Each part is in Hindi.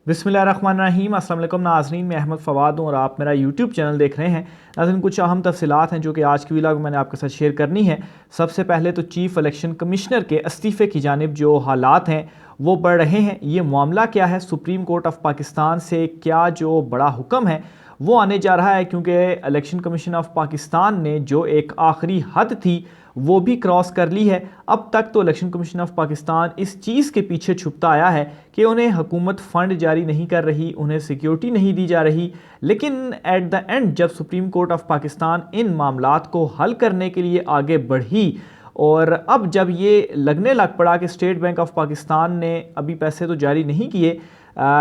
बिस्मिल्लाहिर्रहमानिर्रहीम। अस्सलाम वालेकुम नाज़रीन, मैं अहमद फ़वाद हूँ और आप मेरा यूट्यूब चैनल देख रहे हैं। नाज़रीन, कुछ अहम तफसीलात हैं जो कि आज की व्लॉग मैंने आपके साथ शेयर करनी है। सबसे पहले तो चीफ़ इलेक्शन कमिश्नर के इस्तीफ़े की जानिब जो हालात हैं वो बढ़ रहे हैं। ये मामला क्या है, सुप्रीम कोर्ट ऑफ पाकिस्तान से क्या जो बड़ा हुक्म है वो आने जा रहा है, क्योंकि इलेक्शन कमीशन ऑफ पाकिस्तान ने जो एक आखिरी हद थी वो भी क्रॉस कर ली है। अब तक तो इलेक्शन कमीशन ऑफ पाकिस्तान इस चीज़ के पीछे छुपता आया है कि उन्हें हुकूमत फ़ंड जारी नहीं कर रही, उन्हें सिक्योरिटी नहीं दी जा रही। लेकिन एट द एंड जब सुप्रीम कोर्ट ऑफ पाकिस्तान इन मामलात को हल करने के लिए आगे बढ़ी और अब जब ये लगने लग पड़ा कि स्टेट बैंक ऑफ पाकिस्तान ने अभी पैसे तो जारी नहीं किए,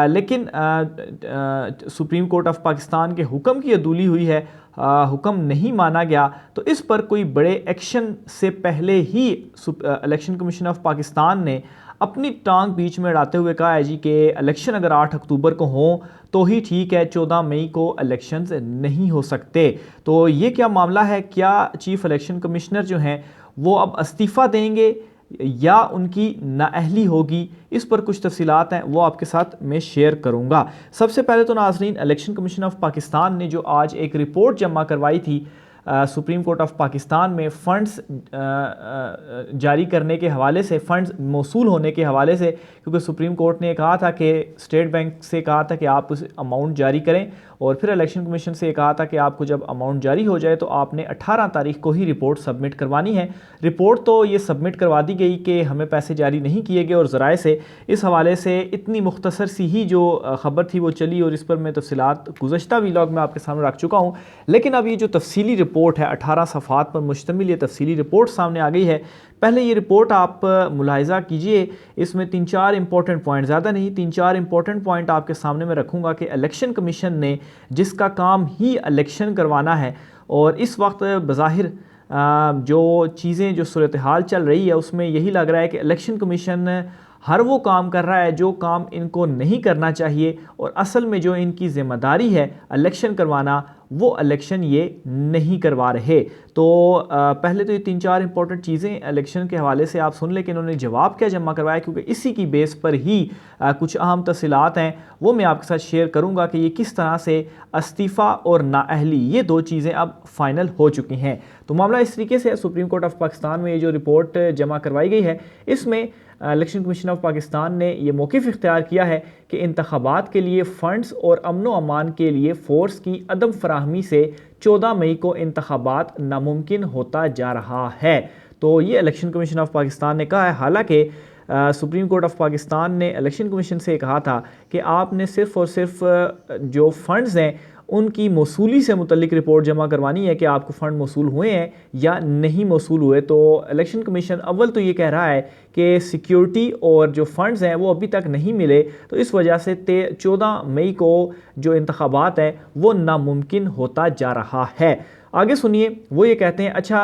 लेकिन सुप्रीम कोर्ट ऑफ पाकिस्तान के हुक्म की अदूली हुई है, हुक्म नहीं माना गया, तो इस पर कोई बड़े एक्शन से पहले ही इलेक्शन कमीशन ऑफ पाकिस्तान ने अपनी टांग बीच में अड़ाते हुए कहा है जी कि इलेक्शन अगर 8 अक्टूबर को हों तो ही ठीक है, 14 मई को इलेक्शंस नहीं हो सकते। तो ये क्या मामला है, क्या चीफ इलेक्शन कमिश्नर जो हैं वो अब इस्तीफ़ा देंगे या उनकी नाअहली होगी, इस पर कुछ तफसीलात हैं वो आपके साथ मैं शेयर करूंगा। सबसे पहले तो नाज़रीन, इलेक्शन कमीशन ऑफ पाकिस्तान ने जो आज एक रिपोर्ट जमा करवाई थी सुप्रीम कोर्ट ऑफ पाकिस्तान में फ़ंड्स जारी करने के हवाले से, फ़ंड्स मौसूल होने के हवाले से, क्योंकि सुप्रीम कोर्ट ने कहा था कि स्टेट बैंक से कहा था कि आप उस अमाउंट जारी करें और फिर इलेक्शन कमीशन से कहा था कि आपको जब अमाउंट जारी हो जाए तो आपने 18 तारीख को ही रिपोर्ट सबमिट करवानी है। रिपोर्ट तो ये सबमिट करवा दी गई कि हमें पैसे जारी नहीं किए गए और ज़राए से इस हवाले से इतनी मुख्तसर सी ही जो ख़बर थी वो चली और इस पर मैं तफसीलात गुज़श्ता व्लॉग में आपके सामने रख चुका हूँ। लेकिन अब ये जो तफसीली रिपोर्ट है, 18 सफ़ात पर मुश्तमिल ये तफसीली रिपोर्ट सामने आ गई है। पहले ये रिपोर्ट आप मुलाहिज़ा कीजिए, इसमें 3-4 इंपॉर्टेंट पॉइंट, ज़्यादा नहीं 3-4 इंपॉर्टेंट पॉइंट आपके सामने में रखूँगा कि इलेक्शन कमीशन ने, जिसका काम ही इलेक्शन करवाना है, और इस वक्त बज़ाहिर जो चीज़ें, जो सूरत हाल चल रही है उसमें यही लग रहा है कि इलेक्शन कमीशन हर वो काम कर रहा है जो काम इनको नहीं करना चाहिए, और असल में जो इनकी ज़िम्मेदारी है इलेक्शन करवाना, वो इलेक्शन ये नहीं करवा रहे। तो पहले तो ये 3-4 इंपॉर्टेंट चीज़ें इलेक्शन के हवाले से आप सुन लें कि इन्होंने जवाब क्या जमा करवाया, क्योंकि इसी की बेस पर ही कुछ अहम तफसीलात हैं वो मैं आपके साथ शेयर करूंगा कि ये किस तरह से इस्तीफ़ा और नाअहली, ये दो चीज़ें अब फाइनल हो चुकी हैं। तो मामला इस तरीके से है, सुप्रीम कोर्ट ऑफ पाकिस्तान में ये जो रिपोर्ट जमा करवाई गई है, इसमें इलेक्शन कमीशन ऑफ पाकिस्तान ने यह मौक़िफ़ इख्तियार किया है कि इंतखाबात के लिए फ़ंड्स और अमन व अमान के लिए फ़ोर्स की अदम फराहमी से 14 मई को इंतखाबात नामुमकिन होता जा रहा है। तो ये इलेक्शन कमीशन ऑफ पाकिस्तान ने कहा है। हालांकि सुप्रीम कोर्ट ऑफ पाकिस्तान ने इलेक्शन कमीशन से कहा था कि आपने सिर्फ़ और सिर्फ जो फ़ंड्स हैं उनकी मौसूली से मुतल्लिक रिपोर्ट जमा करवानी है कि आपको फ़ंड मौसूल हुए हैं या नहीं मौसूल हुए। तो इलेक्शन कमीशन अव्वल तो ये कह रहा है कि सिक्योरिटी और जो फ़ंड्स हैं वो अभी तक नहीं मिले, तो इस वजह से 14 मई को जो इंतखाबात हैं वो नामुमकिन होता जा रहा है। आगे सुनिए, वो ये कहते हैं, अच्छा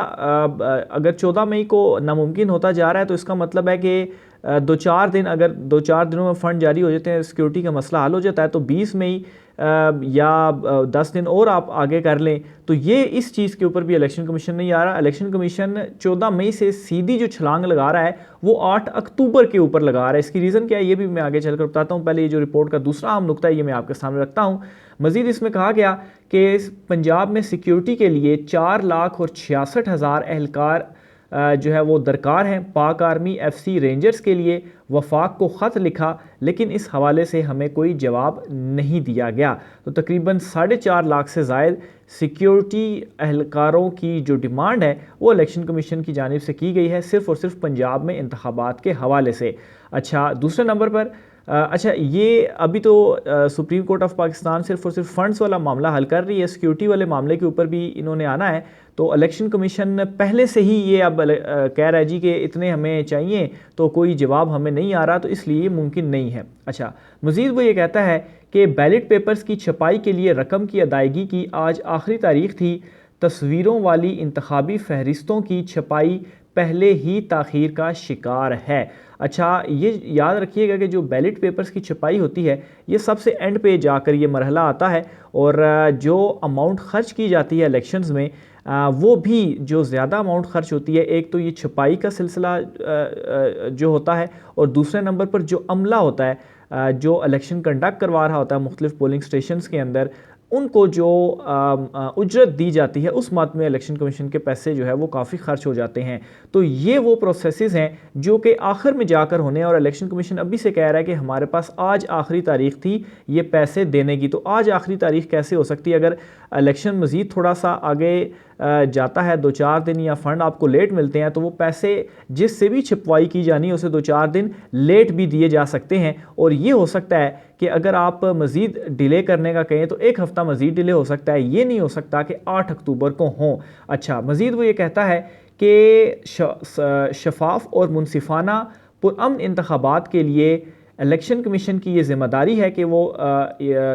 अगर 14 मई को नामुमकिन होता जा रहा है तो इसका मतलब है कि 2-4 दिन, अगर 2-4 दिनों में फ़ंड जारी हो जाते हैं, सिक्योरिटी का मसला हल हो जाता है, तो 20 मई या 10 दिन और आप आगे कर लें। तो ये इस चीज़ के ऊपर भी इलेक्शन कमीशन नहीं आ रहा। इलेक्शन कमीशन 14 मई से सीधी जो छलांग लगा रहा है वो 8 अक्टूबर के ऊपर लगा रहा है। इसकी रीज़न क्या है ये भी मैं आगे चलकर बताता हूँ। पहले ये जो रिपोर्ट का दूसरा अहम नुकता है ये मैं आपके सामने रखता हूँ। मज़ीद इसमें कहा गया कि पंजाब में सिक्योरिटी के लिए 4,66,000 एहलकार जो है वो दरकार हैं। पाक आर्मी FC रेंजर्स के लिए वफाक को ख़त लिखा, लेकिन इस हवाले से हमें कोई जवाब नहीं दिया गया। तो तकरीबन 4.5 लाख से ज़ायद सिक्योरिटी एहलकारों की जो डिमांड है वो इलेक्शन कमीशन की जानिब से की गई है, सिर्फ़ और सिर्फ पंजाब में इंतखाबात के हवाले से। अच्छा, दूसरे नंबर पर अच्छा, ये अभी तो सुप्रीम कोर्ट ऑफ पाकिस्तान सिर्फ और सिर्फ फ़ंड्स वाला मामला हल कर रही है, सिक्योरिटी वाले मामले के ऊपर भी इन्होंने आना है। तो इलेक्शन कमीशन पहले से ही ये अब कह रहा है जी कि इतने हमें चाहिए, तो कोई जवाब हमें नहीं आ रहा, तो इसलिए मुमकिन नहीं है। अच्छा, मज़ीद वो ये कहता है कि बैलेट पेपर्स की छपाई के लिए रकम की अदायगी की आज आखिरी तारीख थी। तस्वीरों वाली इंतखाबी फहरिस्तों की छपाई पहले ही ताख़ीर का शिकार है। अच्छा, ये याद रखिएगा कि जो बैलेट पेपर्स की छपाई होती है ये सबसे एंड पे जाकर ये मरहला आता है, और जो अमाउंट ख़र्च की जाती है इलेक्शंस में वो भी जो ज़्यादा अमाउंट ख़र्च होती है। एक तो ये छपाई का सिलसिला जो होता है, और दूसरे नंबर पर जो अमला होता है जो इलेक्शन कंडक्ट करवा रहा होता है मुख्तलिफ पोलिंग स्टेशंस के अंदर, उनको जो उजरत दी जाती है उस मद में इलेक्शन कमीशन के पैसे जो है वो काफ़ी खर्च हो जाते हैं। तो ये वो प्रोसेसेस हैं जो कि आखिर में जाकर होने, और इलेक्शन कमीशन अभी से कह रहा है कि हमारे पास आज आखिरी तारीख थी ये पैसे देने की। तो आज आखिरी तारीख कैसे हो सकती है? अगर इलेक्शन मज़ीद थोड़ा सा आगे जाता है, 2-4 दिन, या फ़ंड आपको लेट मिलते हैं, तो वो पैसे जिससे भी छिपवाई की जानी है उसे 2-4 दिन लेट भी दिए जा सकते हैं। और ये हो सकता है कि अगर आप मज़ीद डिले करने का कहें तो 1 हफ़्ता मज़ीद डिले हो सकता है। ये नहीं हो सकता कि 8 अक्टूबर को हों। अच्छा, मज़ीद वो ये कहता है कि शफाफ और मुनसिफाना पुरअमन इंतखाबात के लिए इलेक्शन कमीशन की ये ज़िम्मेदारी है कि वो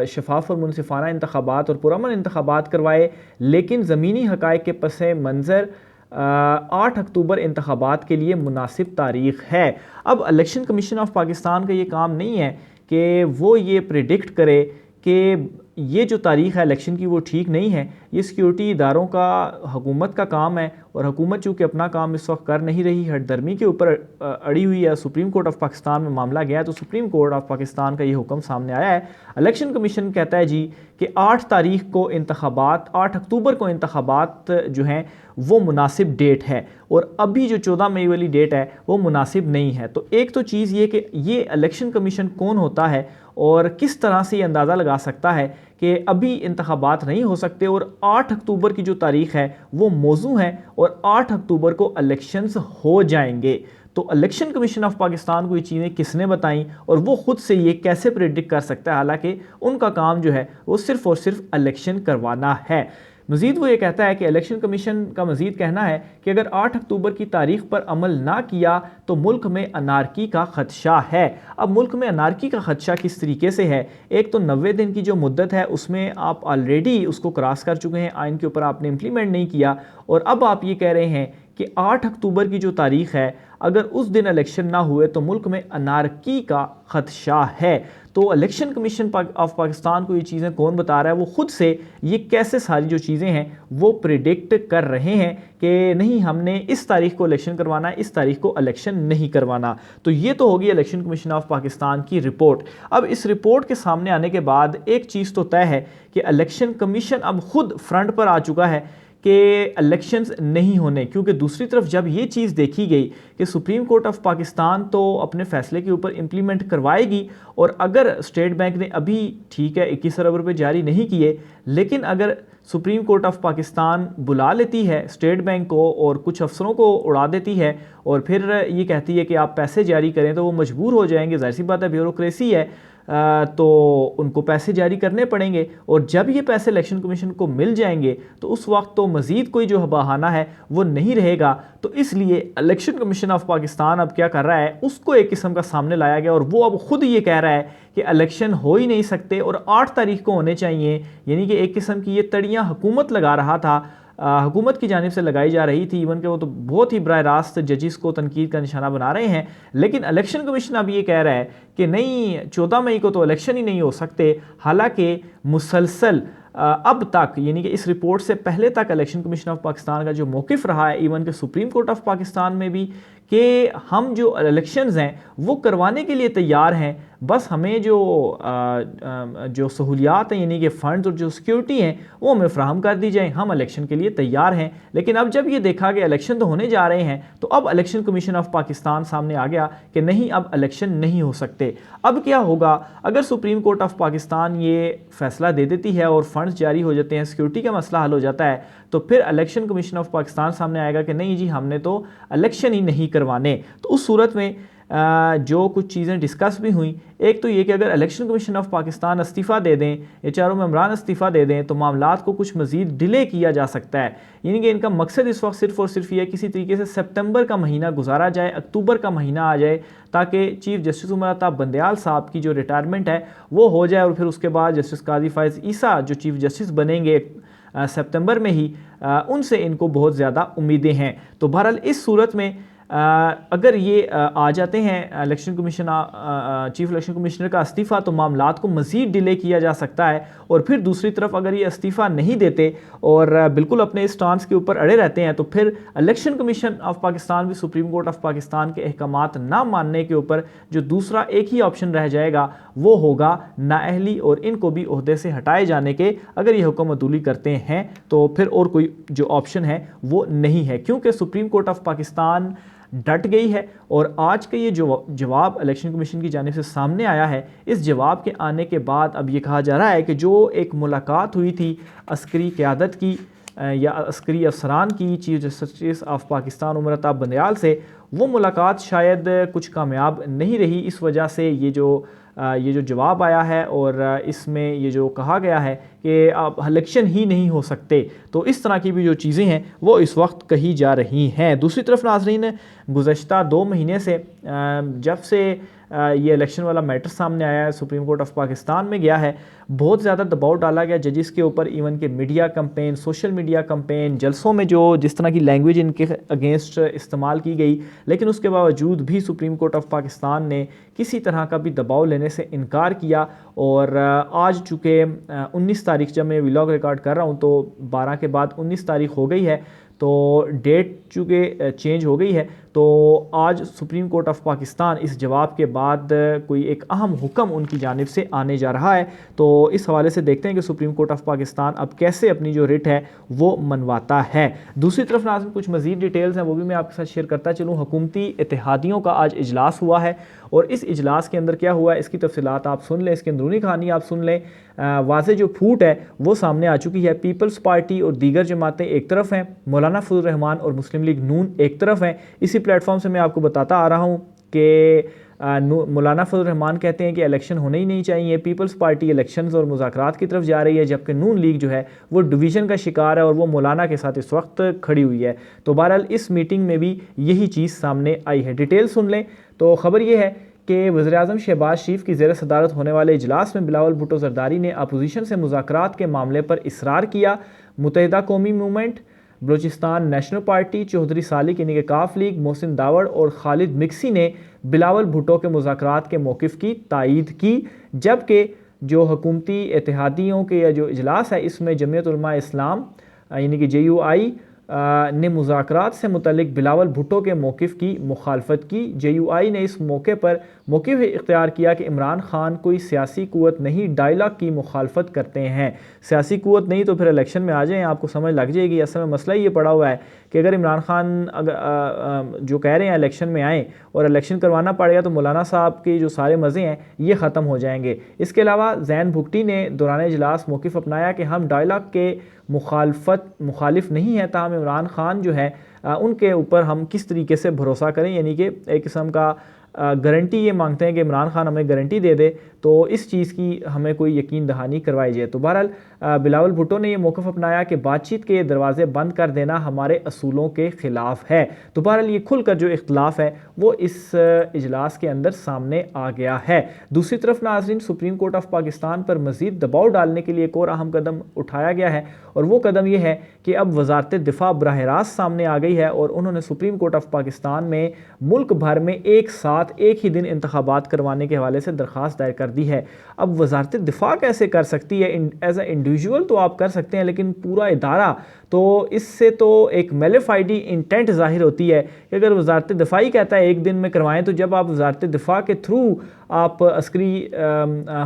शफाफ और मुनसिफाना इंतखाबात और पुरअमन इंतखाबात करवाए, लेकिन ज़मीनी हक़ाइक़ के पस मंज़र 8 अक्टूबर इंतखाबात के लिए मुनासिब तारीख़ है। अब इलेक्शन कमीशन ऑफ पाकिस्तान का ये काम नहीं है कि वो ये प्रेडिक्ट करे कि ये जो तारीख़ है इलेक्शन की वो ठीक नहीं है। ये सिक्योरिटी इदारों का, हुकूमत का काम है, और हुकूमत चूँकि अपना काम इस वक्त कर नहीं रही, हठधर्मी के ऊपर अड़ी हुई है। सुप्रीम कोर्ट ऑफ पाकिस्तान में मामला गया है, तो सुप्रीम कोर्ट ऑफ पाकिस्तान का ये हुक्म सामने आया है। इलेक्शन कमीशन कहता है जी कि 8 तारीख को इंतखाबात, 8 अक्टूबर को इंतखाबात जो हैं वो मुनासिब डेट है, और अभी जो 14 मई वाली डेट है वो मुनासिब नहीं है। तो एक तो चीज़ ये कि ये इलेक्शन कमीशन कौन होता है और किस तरह से ये अंदाज़ा लगा सकता है कि अभी इंतखाबात नहीं हो सकते, और 8 अक्टूबर की जो तारीख़ है वो मौजू है, और 8 अक्टूबर को इलेक्शंस हो जाएंगे। तो इलेक्शन कमीशन ऑफ पाकिस्तान को ये चीज़ें किसने बताई, और वो ख़ुद से ये कैसे प्रेडिक्ट कर सकता है, हालांकि उनका काम जो है वो सिर्फ़ और सिर्फ इलेक्शन करवाना है। मज़ीद वो ये कहता है कि इलेक्शन कमीशन का मज़ीद कहना है कि अगर 8 अक्टूबर की तारीख पर अमल ना किया तो मुल्क में अनारकी का ख़दशा है। अब मुल्क में अनारकी का ख़दशा किस तरीके से है? एक तो 90 दिन की जो मुद्दत है उसमें आप ऑलरेडी उसको क्रॉस कर चुके हैं, आइन के ऊपर आपने इम्प्लीमेंट नहीं किया, और अब आप ये कह रहे हैं कि 8 अक्टूबर की जो तारीख़ है अगर उस दिन इलेक्शन ना हुए तो मुल्क में अनारकी का ख़दशा है। तो इलेक्शन कमीशन ऑफ पाकिस्तान को ये चीज़ें कौन बता रहा है? वो ख़ुद से ये कैसे सारी जो चीज़ें हैं वो प्रिडिक्ट कर रहे हैं कि नहीं, हमने इस तारीख को इलेक्शन करवाना है, इस तारीख को इलेक्शन नहीं करवाना। तो ये तो होगी इलेक्शन कमीशन ऑफ पाकिस्तान की रिपोर्ट। अब इस रिपोर्ट के सामने आने के बाद एक चीज़ तो तय है कि इलेक्शन कमीशन अब खुद फ्रंट पर आ चुका है कि इलेक्शंस नहीं होने, क्योंकि दूसरी तरफ जब ये चीज़ देखी गई कि सुप्रीम कोर्ट ऑफ पाकिस्तान तो अपने फ़ैसले के ऊपर इम्प्लीमेंट करवाएगी, और अगर स्टेट बैंक ने अभी ठीक है 21 अरब रुपये जारी नहीं किए, लेकिन अगर सुप्रीम कोर्ट ऑफ पाकिस्तान बुला लेती है स्टेट बैंक को और कुछ अफसरों को उड़ा देती है और फिर ये कहती है कि आप पैसे जारी करें, तो वो मजबूर हो जाएंगे। जाहिर सी बात है, ब्यूरोक्रेसी है, तो उनको पैसे जारी करने पड़ेंगे, और जब ये पैसे इलेक्शन कमीशन को मिल जाएंगे तो उस वक्त तो मज़ीद कोई जो बहाना है वो नहीं रहेगा। तो इसलिए इलेक्शन कमीशन ऑफ पाकिस्तान अब क्या कर रहा है, उसको एक किस्म का सामने लाया गया, और वो अब खुद ये कह रहा है कि इलेक्शन हो ही नहीं सकते और 8 तारीख को होने चाहिए। यानी कि एक किस्म की ये तड़ियाँ हुकूमत लगा रहा था, हुकूमत की जानिब से लगाई जा रही थी। इवन के वो तो बहुत ही बराह रास्त जजिस को तनकीद का निशाना बना रहे हैं, लेकिन इलेक्शन कमीशन अब ये कह रहा है कि नहीं, 14 मई को तो इलेक्शन ही नहीं हो सकते। हालांकि मुसलसल अब तक, यानी कि इस रिपोर्ट से पहले तक इलेक्शन कमीशन ऑफ पाकिस्तान का जो मौक़िफ़ रहा है, इवन के सुप्रीम कोर्ट ऑफ पाकिस्तान में भी, कि हम जो इलेक्शंस हैं वो करवाने के लिए तैयार हैं, बस हमें जो सहूलियात हैं यानी कि फ़ंड और जो सिक्योरिटी हैं वो हमें फ़राहम कर दी जाए, हम इलेक्शन के लिए तैयार हैं। लेकिन अब जब ये देखा कि इलेक्शन तो होने जा रहे हैं, तो अब इलेक्शन कमीशन ऑफ पाकिस्तान सामने आ गया कि नहीं, अब इलेक्शन नहीं हो सकते। अब क्या होगा अगर सुप्रीम कोर्ट ऑफ पाकिस्तान ये फ़ैसला दे देती है और फंड्स जारी हो जाते हैं, सिक्योरिटी का मसला हल हो जाता है, तो फिर इलेक्शन कमीशन ऑफ पाकिस्तान सामने आएगा कि नहीं जी, हमने तो इलेक्शन ही नहीं करवाने। तो उस सूरत में जो कुछ चीज़ें डिस्कस भी हुई, एक तो ये कि अगर इलेक्शन कमीशन ऑफ पाकिस्तान इस्तीफ़ा दे दें, ये चारों मेंबरान इस्तीफ़ा दे दें, तो मामलात को कुछ मज़ीद डिले किया जा सकता है। यानी कि इनका मकसद इस वक्त सिर्फ़ और सिर्फ ये किसी तरीके से सितंबर का महीना गुजारा जाए, अक्टूबर का महीना आ जाए, ताकि चीफ़ जस्टिस उमर अता बंदयाल साहब की जो रिटायरमेंट है वो हो जाए, और फिर उसके बाद जस्टिस काजी फ़ाइज़ ईसा जो चीफ़ जस्टिस बनेंगे सितंबर में ही, उनसे इनको बहुत ज़्यादा उम्मीदें हैं। तो बहरहाल इस सूरत में अगर ये आ जाते हैं election commission chief election commissioner का इस्तीफ़ा, तो मामलात को मज़ीद डिले किया जा सकता है। और फिर दूसरी तरफ अगर ये इस्तीफ़ा नहीं देते और बिल्कुल अपने इस स्टांस के ऊपर अड़े रहते हैं, तो फिर इलेक्शन कमीशन ऑफ पाकिस्तान भी सुप्रीम कोर्ट ऑफ पाकिस्तान के अहकामात ना मानने के ऊपर जो दूसरा एक ही ऑप्शन रह जाएगा वो होगा नाअहली, और इनको भी ओहदे से हटाए जाने के। अगर ये हुक्म अदूली करते हैं तो फिर और कोई जो ऑप्शन है वो नहीं है, क्योंकि सुप्रीम कोर्ट ऑफ पाकिस्तान डट गई है। और आज का ये जो जवाब इलेक्शन कमीशन की जानिब से सामने आया है, इस जवाब के आने के बाद अब ये कहा जा रहा है कि जो एक मुलाकात हुई थी अस्करी क़यादत की या अस्करी अफसरान की chief justice of Pakistan Umar Ata Bandial से, वो मुलाकात शायद कुछ कामयाब नहीं रही। इस वजह से ये जो जवाब आया है और इसमें ये जो कहा गया है कि अब इलेक्शन ही नहीं हो सकते, तो इस तरह की भी जो चीज़ें हैं वो इस वक्त कही जा रही हैं। दूसरी तरफ नाज़रीन, गुज़श्ता 2 महीने से जब से ये इलेक्शन वाला मैटर सामने आया है, सुप्रीम कोर्ट ऑफ पाकिस्तान में गया है, बहुत ज़्यादा दबाव डाला गया जजिस के ऊपर। इवन के media campaign, social media campaign, जलसों में जो जिस तरह की लैंग्वेज इनके अगेंस्ट इस्तेमाल की गई, लेकिन उसके बावजूद भी सुप्रीम कोर्ट ऑफ पाकिस्तान ने किसी तरह का भी दबाव लेने से इनकार किया। और आज चूँकि 19 तारीख, जब मैं व्लॉग रिकॉर्ड कर रहा हूँ तो 12 के बाद 19 तारीख हो गई है, तो डेट चूँकि चेंज हो गई है, तो आज सुप्रीम कोर्ट ऑफ पाकिस्तान इस जवाब के बाद कोई एक अहम हुक्म उनकी जानिब से आने जा रहा है। तो इस हवाले से देखते हैं कि सुप्रीम कोर्ट ऑफ पाकिस्तान अब कैसे अपनी जो रिट है वो मनवाता है। दूसरी तरफ नाज़रीन, कुछ मज़ीद डिटेल्स हैं वो भी मैं आपके साथ शेयर करता चलूँ। हुकूमती इत्तेहादियों का आज इजलास हुआ है और इस इजलास के अंदर क्या हुआ है इसकी तफसीलात आप सुन लें, इसकी अंदरूनी कहानी आप सुन लें। वाज़े जो फूट है वो सामने आ चुकी है। पीपल्स पार्टी और दीगर जमातें एक तरफ हैं, मौलाना फजल रहमान और मुस्लिम लीग नून एक तरफ हैं। इसी प्लेटफॉर्म से मैं आपको बताता आ रहा हूँ कि मौलाना फजल रहमान कहते हैं कि इलेक्शन होने ही नहीं चाहिए। पीपल्स पार्टी इलेक्शंस और मुज़ाकरात की तरफ जा रही है, जबकि नून लीग जो है वो डिवीज़न का शिकार है और वो मौलाना के साथ इस वक्त खड़ी हुई है। तो बहरहाल इस मीटिंग में भी यही चीज़ सामने आई है। डिटेल सुन लें तो ख़बर यह है कि वज़ीर-ए-आज़म शहबाज शरीफ की ज़ेर सदारत होने वाले इजलास में बिलावल भुट्टो जरदारी ने अपोजिशन से मुज़ाकरात के मामले पर इसरार किया। Muttahida Qaumi movement, Balochistan national party, Chaudhry Salik यानी कि काफ लीग, मोहसिन दावड़ और खालिद मिक्सी ने बिलावल भुट्टो के मुज़ाकरात के मौक़िफ़ की तायीद की। जबकि जो हुकूमती इत्तेहादियों के जो इजलास है इसमें जमीयत उलमा इस्लाम यानी कि JUI ने मुज़ाकरात से मुतल्लिक बिलावल भुट्टो के मौक़िफ़ की मुखालफत की। JUI ने इस मौके पर मौक़िफ़ इख्तियार किया कि इमरान खान कोई सियासी क़ुव्वत नहीं, डायलॉग की मुखालफत करते हैं। सियासी क़ुव्वत नहीं तो फिर इलेक्शन में आ जाएँ, आपको समझ लग जाएगी। असल में मसला ये पड़ा हुआ है कि अगर इमरान खान जो कह रहे हैं इलेक्शन में आएँ और इलेक्शन करवाना पड़ेगा तो मौलाना साहब के जो सारे मज़े हैं ये ख़त्म हो जाएंगे। इसके अलावा जैन भुट्टी ने दौरान इजलास मौक़िफ़ अपनाया कि हम डायलॉग के मुखालिफ नहीं है, ताहम इमरान खान जो है उनके ऊपर हम किस तरीके से भरोसा करें, यानी कि एक किस्म का गारंटी ये मांगते हैं कि इमरान खान हमें गारंटी दे दे, तो इस चीज़ की हमें कोई यकीन दहानी करवाई जाए। तो बहरहाल बिलावल भुट्टो ने यह मौक़िफ़ अपनाया कि बातचीत के दरवाज़े बंद कर देना हमारे असूलों के ख़िलाफ़ है। तो बहरहाल ये खुलकर जो इख्तलाफ है वो इस इजलास के अंदर सामने आ गया है। दूसरी तरफ नाज़रीन, सुप्रीम कोर्ट ऑफ पाकिस्तान पर मज़ीद दबाव डालने के लिए एक और अहम कदम उठाया गया है और वो कदम यह है कि अब वज़ारत दिफ़ा बराह रास्त सामने आ गई है और उन्होंने सुप्रीम कोर्ट ऑफ पाकिस्तान में मुल्क भर में एक साथ एक ही दिन इंतखाबात करवाने के हवाले से दरख्वास्त दायर कर दी है। अब वज़ारत दिफ़ा कैसे कर सकती है? एज ए इंडिविजुअल तो आप कर सकते हैं, लेकिन पूरा इदारा, तो इससे तो एक मेलिफाइडी इंटेंट ज़ाहिर होती है कि अगर वज़ारत दिफ़ा ही कहता है एक दिन में करवाएं, तो जब आप वज़ारत दिफ़ा के थ्रू आप अस्करी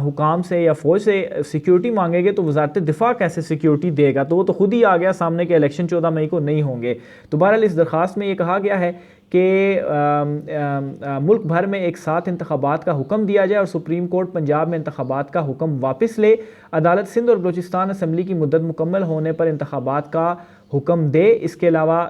हुकाम से या फ़ौज से सिक्योरिटी मांगेंगे तो वज़ारत दिफ़ा कैसे सिक्योरिटी देगा? तो वो तो खुद ही आ गया सामने के इलेक्शन 14 मई को नहीं होंगे। तो बहरहाल इस दरख्वास्त में ये कहा गया है कि मुल्क भर में एक साथ इंतखाबात का हुक्म दिया जाए और सुप्रीम कोर्ट पंजाब में इंतखाबात का हुक्म वापस ले। अदालत सिंध और बलूचिस्तान असम्बली की मुद्दत मुकम्मल होने पर इंतखाबात का हुक्म दे। इसके अलावा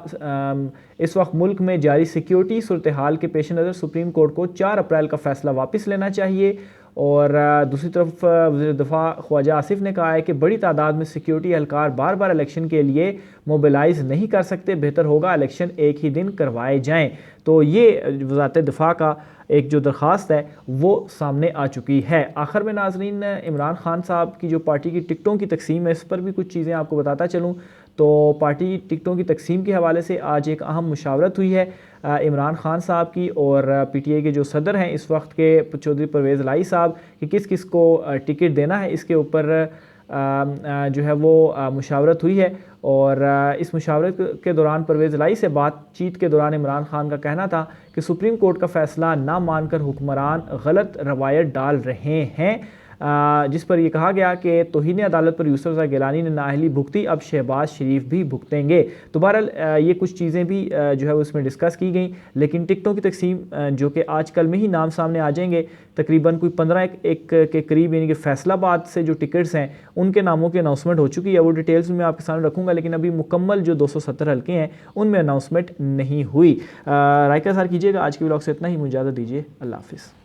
इस वक्त मुल्क में जारी सिक्योरिटी सूरत हाल के पेश नज़र सुप्रीम कोर्ट को 4 अप्रैल का फ़ैसला वापस लेना चाहिए। और दूसरी तरफ वज़ीर दिफ़ा ख्वाजा आसिफ ने कहा है कि बड़ी तादाद में सिक्योरिटी एहलकार बार बार इलेक्शन के लिए मोबिलाइज़ नहीं कर सकते, बेहतर होगा इलेक्शन एक ही दिन करवाए जाएँ। तो ये वज़ारत दिफ़ा का एक जो दरख्वास्त है वो सामने आ चुकी है। आखिर में नाज़रीन, इमरान खान साहब की जो पार्टी की टिकटों की तकसीम है इस पर भी कुछ चीज़ें आपको बताता चलूँ। तो पार्टी टिकटों की तकसीम के हवाले से आज एक अहम मुशावरत हुई है। इमरान खान साहब की और पीटीआई के जो सदर हैं इस वक्त के चौधरी परवेज़ लाई साहब कि किस किस को टिकट देना है, इसके ऊपर जो है वो मुशावरत हुई है। और इस मुशावरत के दौरान परवेज़ लाई से बातचीत के दौरान इमरान खान का कहना था कि सुप्रीम कोर्ट का फ़ैसला ना मानकर हुक्मरान गलत रवायत डाल रहे हैं, जिस पर यह कहा गया कि तौहीन अदालत पर यूसुफ रज़ा गिलानी ने नाअहली भुगती, अब शहबाज शरीफ भी भुगतेंगे। तो बहरहाल ये कुछ चीज़ें भी जो है उसमें डिस्कस की गई, लेकिन टिकटों की तकसीम जो कि आजकल में ही नाम सामने आ जाएंगे, तकरीबन कोई 15 एक के करीब, यानी कि फैसलाबाद से जो टिकट्स हैं उनके नामों की अनाउंसमेंट हो चुकी है। वो डिटेल्स मैं आपके सामने रखूँगा, लेकिन अभी मुकम्मल जो 270 हल्के हैं उनमें अनाउंसमेंट नहीं हुई। रायका सर कीजिएगा। आज के व्लॉग से इतना ही, मुझे इजाज़त दीजिए। अल्लाह हाफ़िज़।